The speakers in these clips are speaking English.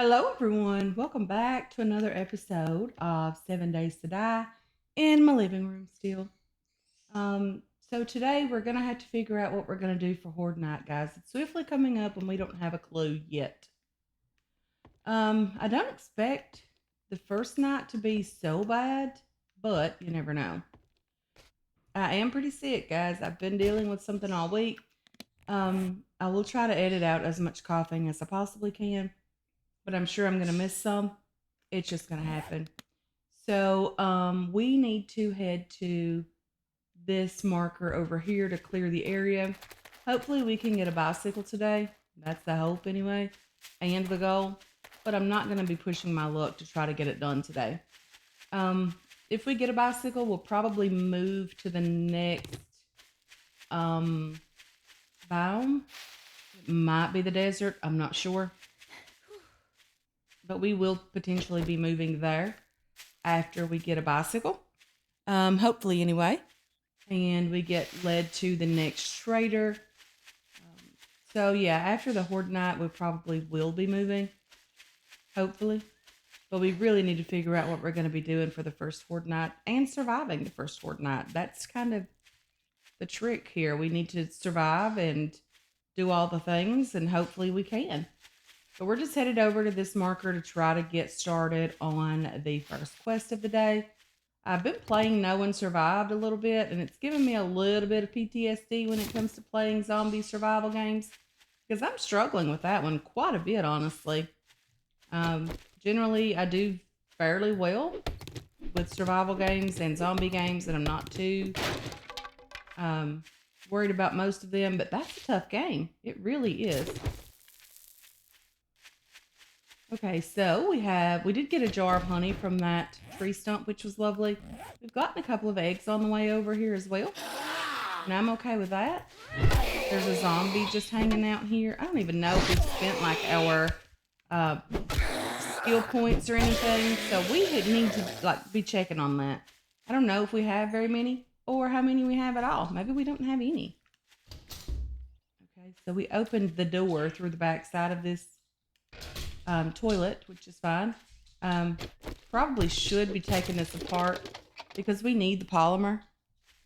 Hello, everyone. Welcome back to another episode of 7 Days to Die in my living room still. So today we're going to have to figure out what we're going to do for Horde Night, guys. It's swiftly coming up and we don't have a clue yet. I don't expect the first night to be so bad, but you never know. I am pretty sick, guys. I've been dealing with something all week. I will try to edit out as much coughing as I possibly can, but I'm sure I'm going to miss some. It's just going to happen. So we need to head to this marker over here to clear the area. Hopefully we can get a bicycle today. That's the hope anyway, and the goal. But I'm not going to be pushing my luck to try to get it done today. If we get a bicycle, we'll probably move to the next biome. It might be the desert. I'm not sure. But we will potentially be moving there after we get a bicycle. Hopefully anyway. And we get led to the next trader. So yeah, after the Horde Night, we probably will be moving. Hopefully. But we really need to figure out what we're going to be doing for the first Horde Night and surviving the first Horde Night. That's kind of the trick here. We need to survive and do all the things, and hopefully we can. But we're just headed over to this marker to try to get started on the first quest of the day. I've been playing No One Survived a little bit, and it's given me a little bit of PTSD when it comes to playing zombie survival games, because I'm struggling with that one quite a bit, honestly. Generally, I do fairly well with survival games and zombie games, and I'm not too worried about most of them, but that's a tough game. It really is. Okay, so we did get a jar of honey from that tree stump, which was lovely. We've gotten a couple of eggs on the way over here as well, and I'm okay with that. There's a zombie just hanging out here. I don't even know if we've spent like our skill points or anything, so we need to like be checking on that. I don't know if we have very many or how many we have at all. Maybe we don't have any. Okay, so we opened the door through the back side of this toilet, which is fine. Probably should be taking this apart because we need the polymer.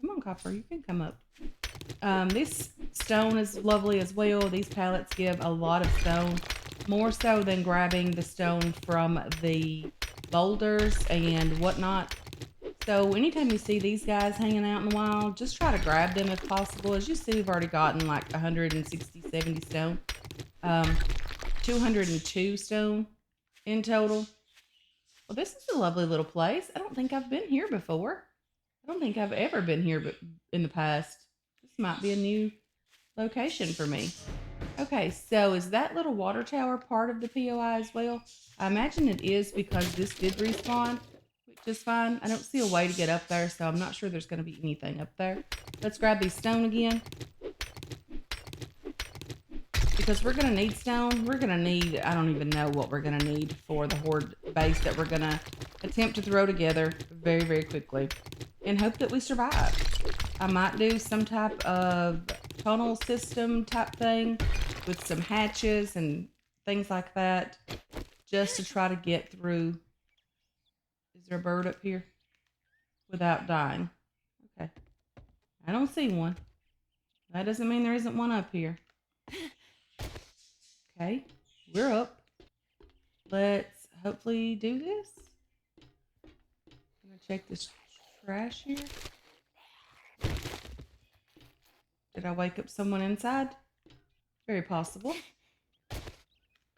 Come on, Copper, you can come up. This stone is lovely as well. These pallets give a lot of stone, more so than grabbing the stone from the boulders and whatnot. So anytime you see these guys hanging out in the wild, just try to grab them if possible. As you see, we've already gotten like 160, 70 stone. 202 stone in total. Well, this is a lovely little place. I don't think I've been here before. I don't think I've ever been here but in the past. This might be a new location for me. Okay, so is that little water tower part of the POI as well? I imagine it is because this did respawn, which is fine. I don't see a way to get up there, so I'm not sure there's going to be anything up there. Let's grab these stone again. Because we're going to need stone. We're going to need, I don't even know what we're going to need for the horde base that we're going to attempt to throw together very, very quickly. And hope that we survive. I might do some type of tunnel system type thing with some hatches and things like that. Just to try to get through. Is there a bird up here? Without dying. Okay. I don't see one. That doesn't mean there isn't one up here. Okay, we're up. Let's hopefully do this. I'm gonna check this trash here. Did I wake up someone inside? Very possible.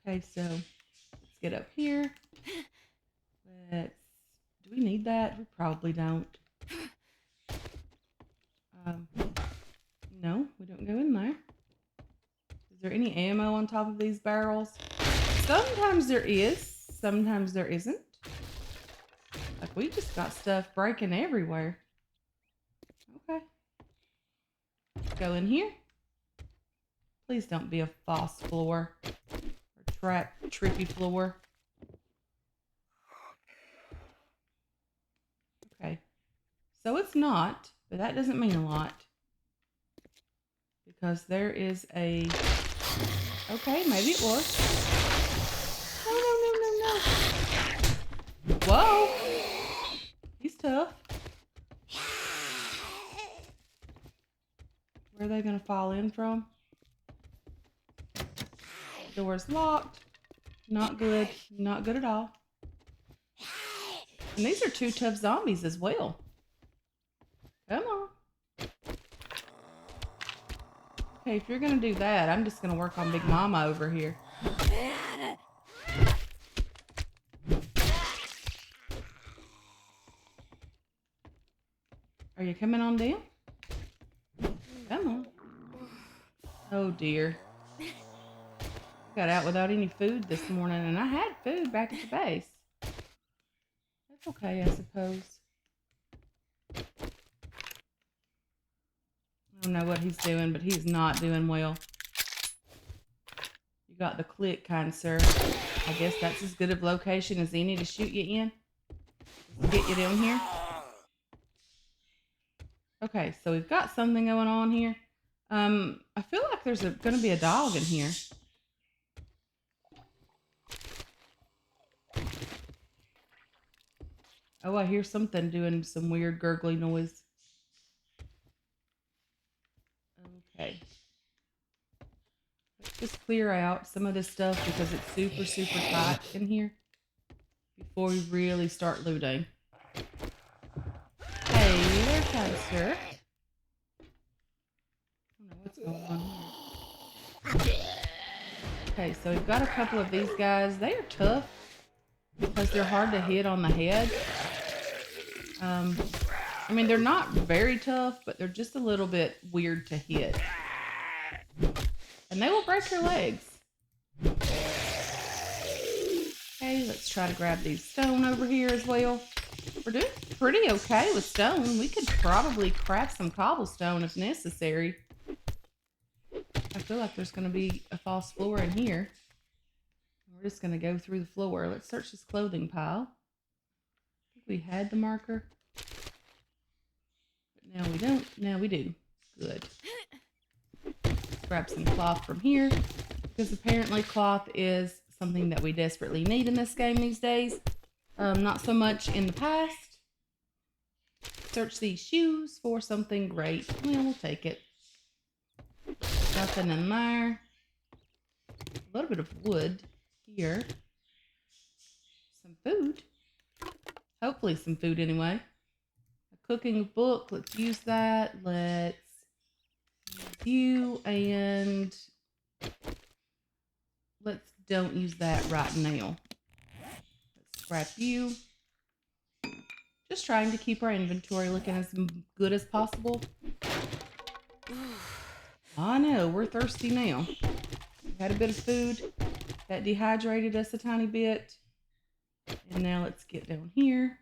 Okay, so let's get up here. Do we need that? We probably don't. No, we don't go in there. Is there any ammo on top of these barrels? Sometimes there is. Sometimes there isn't. Like, we just got stuff breaking everywhere. Okay. Let's go in here. Please don't be a false floor. Or trippy floor. Okay. So it's not, but that doesn't mean a lot. Because there is a... Okay, maybe it was. No, no, no, Whoa! He's tough. Where are they gonna fall in from? Door's locked. Not good. Not good at all. And these are 2 tough zombies as well. Come on. Okay, if you're gonna do that, I'm just gonna work on Big Mama over here. Are you coming on down? Come on. Oh dear. Got out without any food this morning, and I had food back at the base. That's okay, I suppose. I don't know what he's doing, but he's not doing well. You got the click, kind sir. I guess that's as good of location as any to shoot you in. Get you down here. Okay, so we've got something going on here. I feel like there's going to be a dog in here. Oh, I hear something doing some weird gurgly noise. Okay. Let's just clear out some of this stuff because it's super, super tight in here before we really start looting. Hey there, Toaster. I don't know what's going on here. Okay, so we've got a couple of these guys. They are tough because they're hard to hit on the head. I mean, they're not very tough, but they're just a little bit weird to hit. And they will break your legs. Okay, let's try to grab these stone over here as well. We're doing pretty okay with stone. We could probably craft some cobblestone if necessary. I feel like there's going to be a false floor in here. We're just going to go through the floor. Let's search this clothing pile. I think we had the marker. But now we don't. Now we do. Good. Let's grab some cloth from here. Because apparently cloth is something that we desperately need in this game these days. Not so much in the past. Search these shoes for something great. Well, we'll take it. Nothing in there. A little bit of wood here. Some food. Hopefully some food anyway. A cooking book. Let's use that. Let's use you and let's don't use that right now. Let's scrap you. Just trying to keep our inventory looking as good as possible. I know, we're thirsty now. We had a bit of food that dehydrated us a tiny bit. And now let's get down here.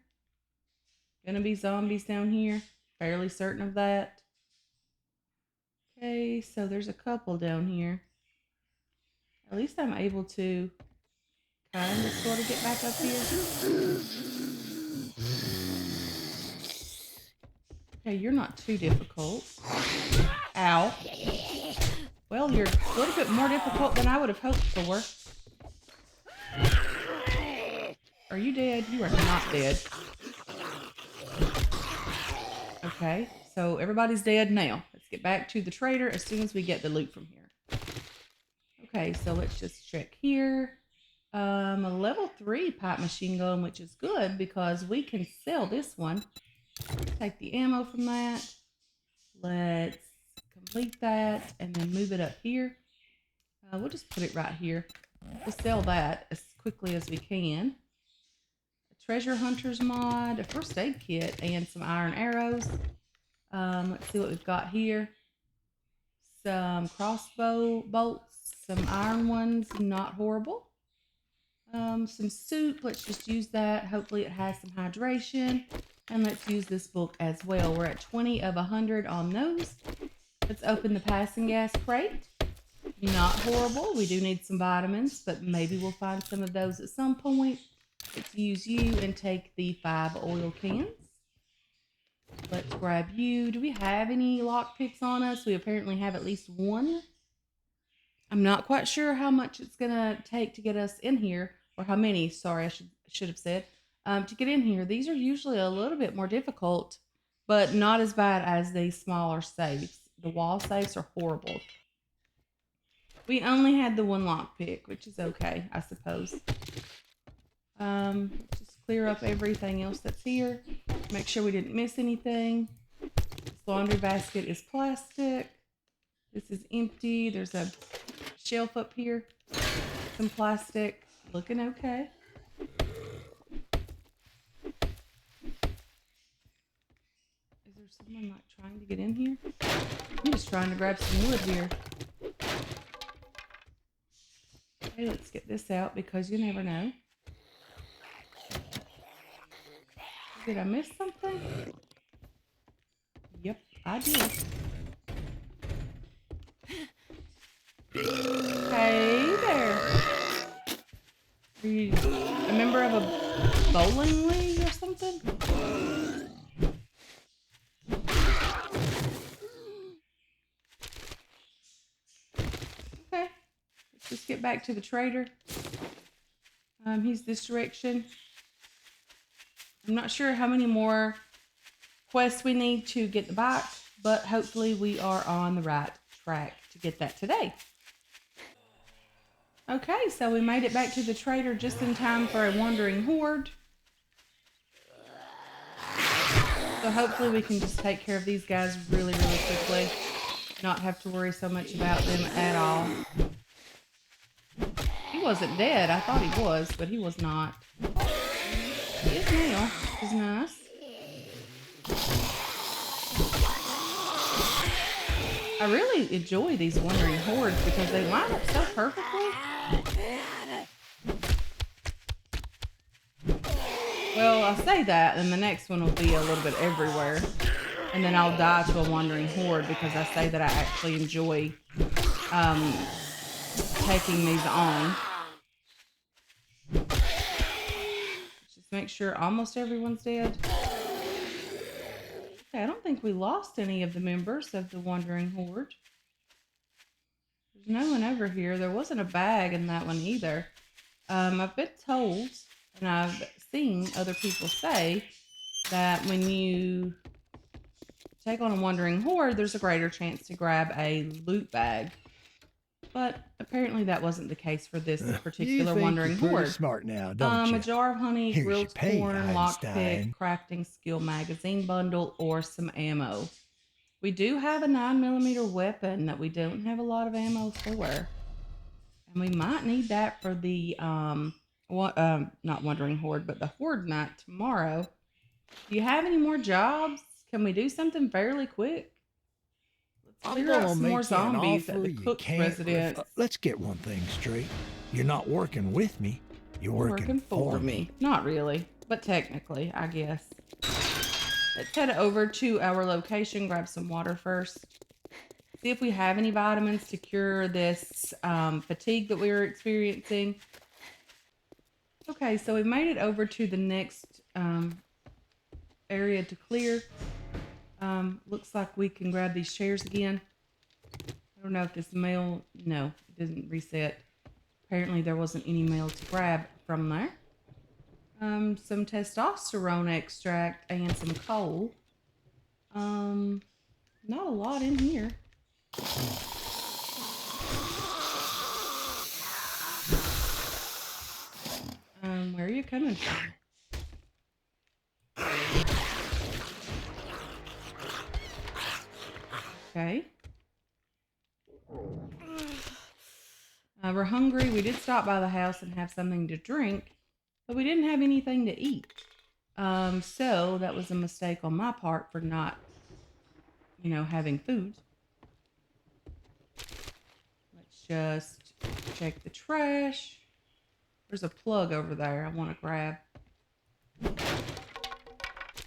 Gonna be zombies down here. Fairly certain of that. Okay, so there's a couple down here. At least I'm able to kind of sort of get back up here. Okay, you're not too difficult. Ow. Well, you're a little bit more difficult than I would have hoped for. Are you dead? You are not dead. Okay, so everybody's dead now. Let's get back to the trader as soon as we get the loot from here. Okay, so let's just check here. A level 3 pipe machine gun, which is good because we can sell this one. Take the ammo from that. Let's complete that and then move it up here. We'll just put it right here. We'll sell that as quickly as we can. A treasure hunter's mod, a first aid kit, and some iron arrows. Let's see what we've got here. Some crossbow bolts, some iron ones, not horrible. Some soup, let's just use that. Hopefully it has some hydration. And let's use this book as well. We're at 20 of 100 on those. Let's open the passing gas crate. Not horrible. We do need some vitamins, but maybe we'll find some of those at some point. Let's use you and take the 5 oil cans. Let's grab you. Do we have any lockpicks on us? We apparently have at least one. I'm not quite sure how much it's going to take to get us in here. or how many, sorry, I should have said, to get in here. These are usually a little bit more difficult, but not as bad as the smaller safes. The wall safes are horrible. We only had the one lockpick, which is okay, I suppose. Just clear up everything else that's here. Make sure we didn't miss anything. This laundry basket is plastic. This is empty. There's a shelf up here. Some plastic. Looking okay. Is there someone like trying to get in here? I'm just trying to grab some wood here. Okay, let's get this out because you never know. Did I miss something? Yep, I did. Hey there. Are you a member of a bowling league or something? Okay, let's just get back to the trader. He's this direction. I'm not sure how many more quests we need to get the bike, but hopefully we are on the right track to get that today. Okay, so we made it back to the trader just in time for a wandering horde. So hopefully we can just take care of these guys really, really quickly. Not have to worry so much about them at all. He wasn't dead. I thought he was, but he was not. He is now, which is nice. I really enjoy these wandering hordes because they line up so perfectly. Well, I say that, and the next one will be a little bit everywhere. And then I'll die to a wandering horde because I say that I actually enjoy taking these on. Just make sure almost everyone's dead. Okay, I don't think we lost any of the members of the wandering horde. There's no one over here. There wasn't a bag in that one either. I've been told, and I've seen other people say, that when you take on a wandering horde, there's a greater chance to grab a loot bag. But apparently that wasn't the case for this particular wandering horde. You're smart now, don't you? A jar of honey, Here's grilled your pay, corn, Einstein. lockpick, crafting skill magazine bundle, or some ammo. We do have a 9mm weapon that we don't have a lot of ammo for. And we might need that for the, not wandering horde, but the horde night tomorrow. Do you have any more jobs? Can we do something fairly quick? Let's clear out some more zombies at the cook's residence. Let's get one thing straight. You're not working with me. You're working for me. Not really, but technically, I guess. Let's head over to our location, grab some water first. See if we have any vitamins to cure this fatigue that we were experiencing. Okay, so we made it over to the next area to clear. Looks like we can grab these chairs again. I don't know if this mail... No, it didn't reset. Apparently there wasn't any mail to grab from there. Some testosterone extract and some coal. Not a lot in here. Where are you coming from? Okay. We're hungry. We did stop by the house and have something to drink, but we didn't have anything to eat. So that was a mistake on my part for not, having food. Let's just check the trash. There's a plug over there I want to grab.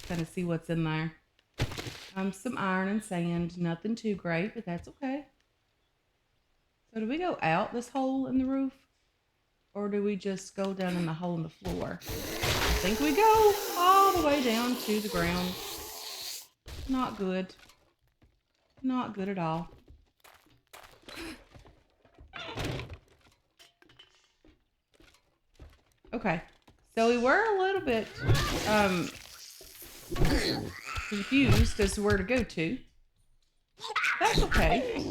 Kind of see what's in there. Some iron and sand. Nothing too great, but that's okay. So do we go out this hole in the roof? Or do we just go down in the hole in the floor? I think we go all the way down to the ground. Not good. Not good at all. Okay. So we were a little bit confused as to where to go to. That's okay.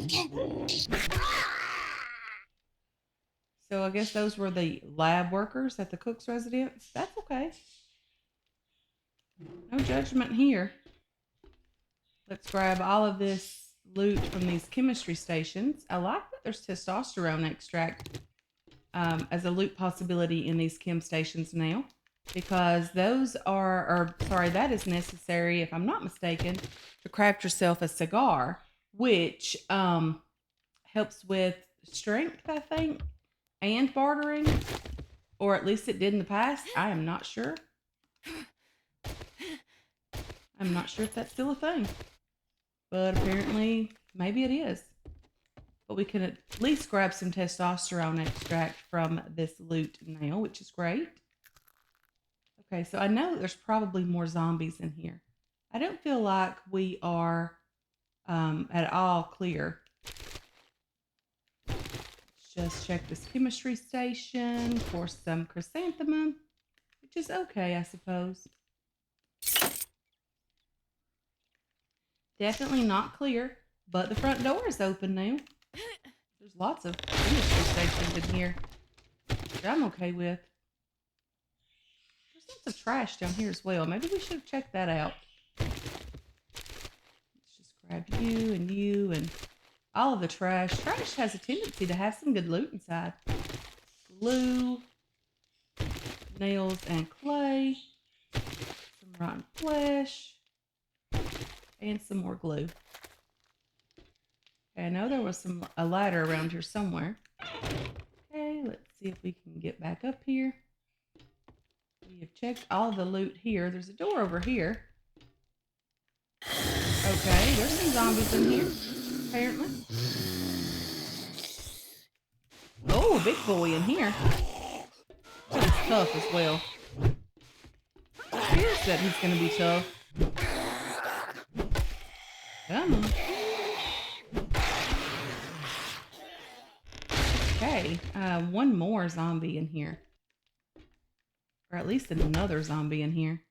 So I guess those were the lab workers at the cook's residence. That's okay. No judgment here. Let's grab all of this loot from these chemistry stations. I like that there's testosterone extract as a loot possibility in these chem stations now, because those are, or sorry, that is necessary, if I'm not mistaken, to craft yourself a cigar, which helps with strength, I think, and bartering, or at least it did in the past. I am not sure. I'm not sure if that's still a thing, but apparently maybe it is. But we can at least grab some testosterone extract from this loot now, which is great. Okay, so I know there's probably more zombies in here. I don't feel like we are at all clear. Let's just check this chemistry station for some chrysanthemum, which is okay, I suppose. Definitely not clear, but the front door is open now. There's lots of chemistry stations in here, which I'm okay with. There's lots of trash down here as well. Maybe we should have checked that out. Let's just grab you and all of the trash. Trash has a tendency to have some good loot inside. Glue, nails and clay, some rotten flesh, and some more glue. Okay, I know there was a ladder around here somewhere. Okay, let's see if we can get back up here. We have checked all the loot here. There's a door over here. Okay, there's some zombies in here, apparently. Oh, a big boy in here. He's tough as well. Appears that he's going to be tough. Come on. Okay, one more zombie in here. Or at least another zombie in here.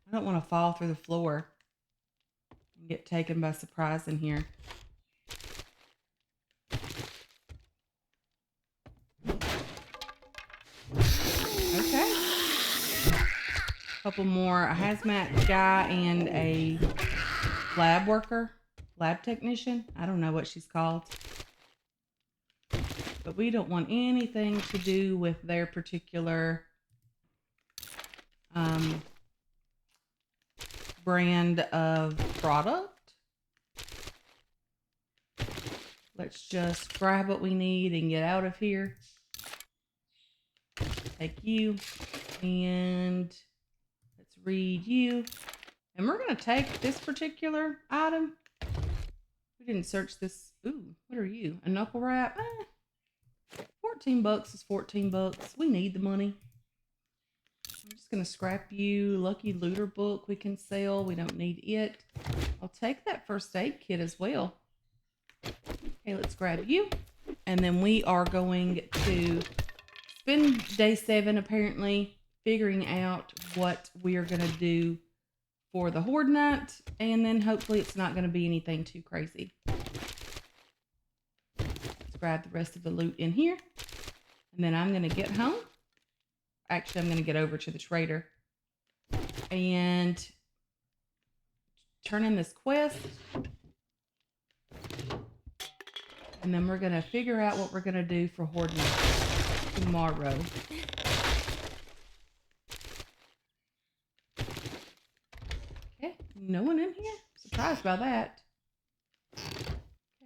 I don't want to fall through the floor and get taken by surprise in here. Okay. A couple more, a hazmat guy and a lab worker, lab technician. I don't know what she's called. But we don't want anything to do with their particular brand of product. Let's just grab what we need and get out of here. Take you and let's read you. And we're going to take this particular item. We didn't search this. Ooh, what are you? A knuckle wrap? 14 bucks is 14 bucks. We need the money. I'm just going to scrap you. Lucky looter book we can sell. We don't need it. I'll take that first aid kit as well. Okay, let's grab you. And then we are going to spend day 7 apparently figuring out what we are going to do for the horde night. And then hopefully it's not going to be anything too crazy. Let's grab the rest of the loot in here. And then I'm going to get home. Actually, I'm going to get over to the trader and turn in this quest. And then we're going to figure out what we're going to do for horde night tomorrow. Okay, no one in here? Surprised by that.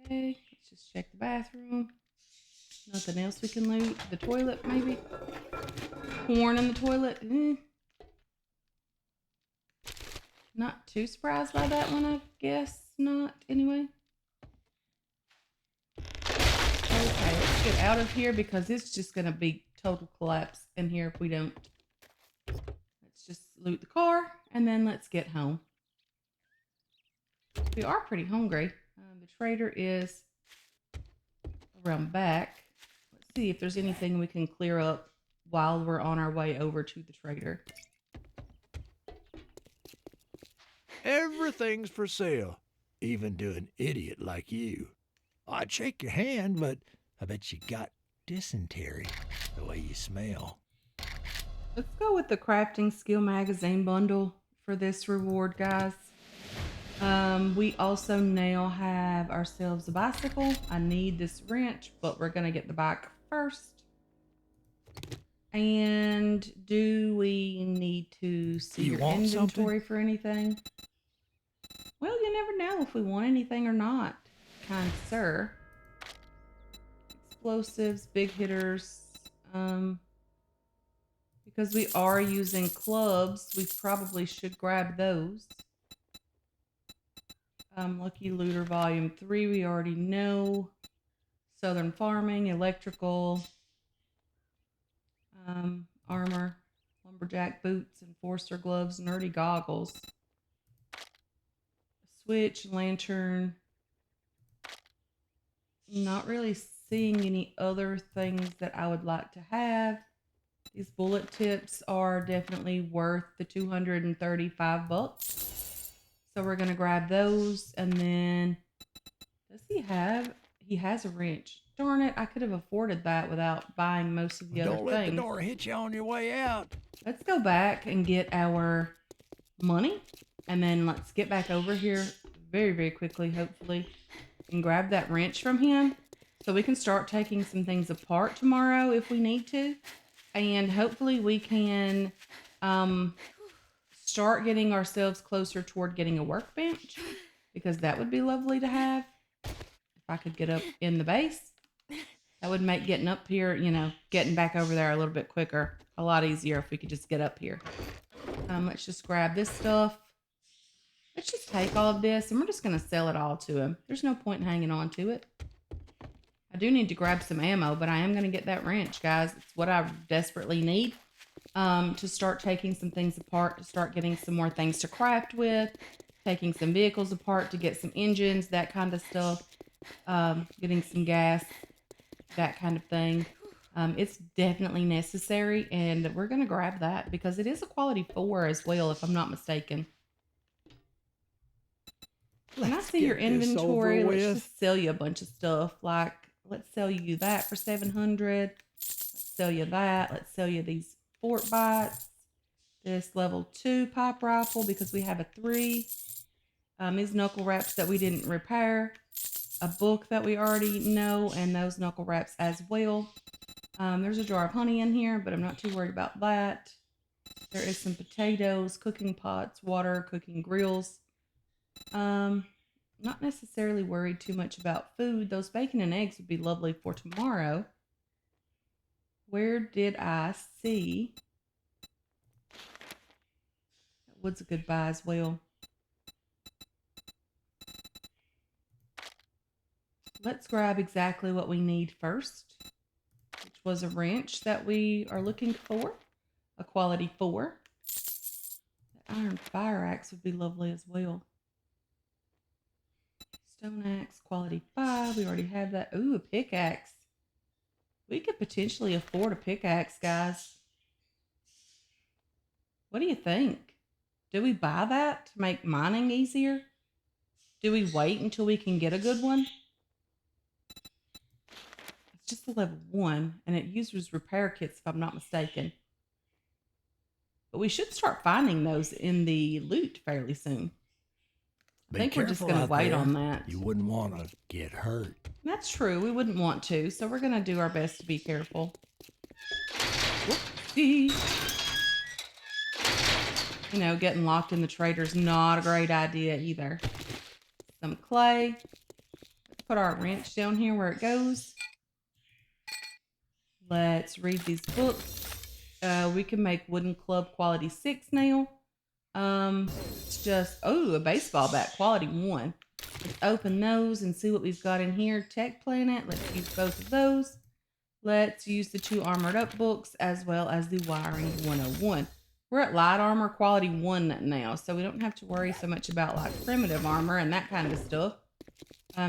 Okay, let's just check the bathroom. Nothing else we can loot. The toilet, maybe? Corn in the toilet? Not too surprised by that one, I guess not, anyway. Okay, let's get out of here because it's just going to be total collapse in here if we don't. Let's just loot the car and then let's get home. We are pretty hungry. The trader is around back. Let's see if there's anything we can clear up while we're on our way over to the trader. Everything's for sale, even to an idiot like you. I'd shake your hand, but I bet you got dysentery the way you smell. Let's go with the crafting skill magazine bundle for this reward, guys. We also now have ourselves a bicycle. I need this wrench, but we're gonna get the bike first. And do we need to see You your want inventory something? for anything? Well, you never know if we want anything or not, kind sir. Explosives, big hitters. Because we are using clubs, we probably should grab those. Lucky Looter Volume 3, we already know. Southern Farming, Electrical, Armor, Lumberjack Boots, Enforcer Gloves, Nerdy Goggles. Switch, Lantern. Not really seeing any other things that I would like to have. These bullet tips are definitely worth the 235 bucks. So we're going to grab those. And then, does he has a wrench. Darn it, I could have afforded that without buying most of the other Don't let the things. door hit you on your way out. Let's go back and get our money. And then let's get back over here very, very quickly, hopefully, and grab that wrench from him. So we can start taking some things apart tomorrow if we need to. And hopefully we can start getting ourselves closer toward getting a workbench, because that would be lovely to have. If I could get up in the base, that would make getting up here, getting back over there a little bit quicker, a lot easier if we could just get up here. Let's just grab this stuff. Let's just take all of this and we're just going to sell it all to him. There's no point in hanging on to it. I do need to grab some ammo, but I am going to get that wrench, guys. It's what I desperately need to start taking some things apart, to start getting some more things to craft with, taking some vehicles apart to get some engines, that kind of stuff, getting some gas, that kind of thing. It's definitely necessary, and we're going to grab that because it is a quality 4 as well, if I'm not mistaken. When I see your inventory, let's just sell you a bunch of stuff. Like, let's sell you that for 700. Let's sell you that. Let's sell you these fort bites. This level 2 pipe rifle because we have a 3. These knuckle wraps that we didn't repair. A book that we already know, and those knuckle wraps as well. There's a jar of honey in here, but I'm not too worried about that. There is some potatoes, cooking pots, water, cooking grills. Not necessarily worried too much about food. Those bacon and eggs would be lovely for tomorrow. Where did I see? That wood's a good buy as well. Let's grab exactly what we need first, which was a wrench that we are looking for, a quality 4. The iron fire axe would be lovely as well. Stone axe, quality 5. We already have that. Ooh, a pickaxe. We could potentially afford a pickaxe, guys. What do you think? Do we buy that to make mining easier? Do we wait until we can get a good one? It's just a level 1, and it uses repair kits if I'm not mistaken. But we should start finding those in the loot fairly soon. I think we're just going to wait on that. You wouldn't want to get hurt. That's true. We wouldn't want to, so we're going to do our best to be careful. Whoopsie. Getting locked in the trader's not a great idea either. Some clay. Let's put our wrench down here where it goes. Let's read these books. We can make wooden club quality 6 now. It's just, a baseball bat, quality 1. Let's open those and see what we've got in here. Tech Planet, let's use both of those. Let's use the 2 armored up books as well as the wiring 101. We're at light armor quality 1 now, so we don't have to worry so much about like primitive armor and that kind of stuff.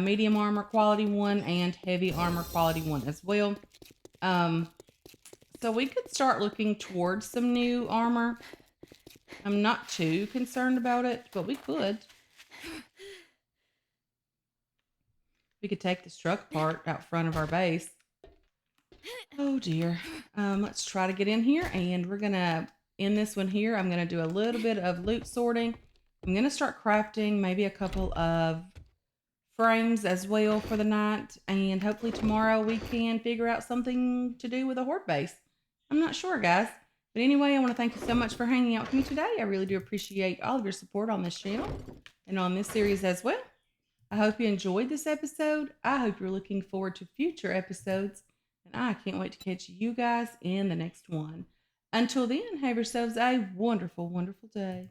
Medium armor quality 1 and heavy armor quality 1 as well. So we could start looking towards some new armor. I'm not too concerned about it, but we could. We could take this truck apart out front of our base. Oh dear. Let's try to get in here, and we're gonna end this one here. I'm gonna do a little bit of loot sorting. I'm gonna start crafting maybe a couple of frames as well for the night, and hopefully tomorrow we can figure out something to do with a horde base. I'm not sure, guys. But anyway, I want to thank you so much for hanging out with me today. I really do appreciate all of your support on this channel and on this series as well. I hope you enjoyed this episode. I hope you're looking forward to future episodes, and I can't wait to catch you guys in the next one. Until then, have yourselves a wonderful, wonderful day.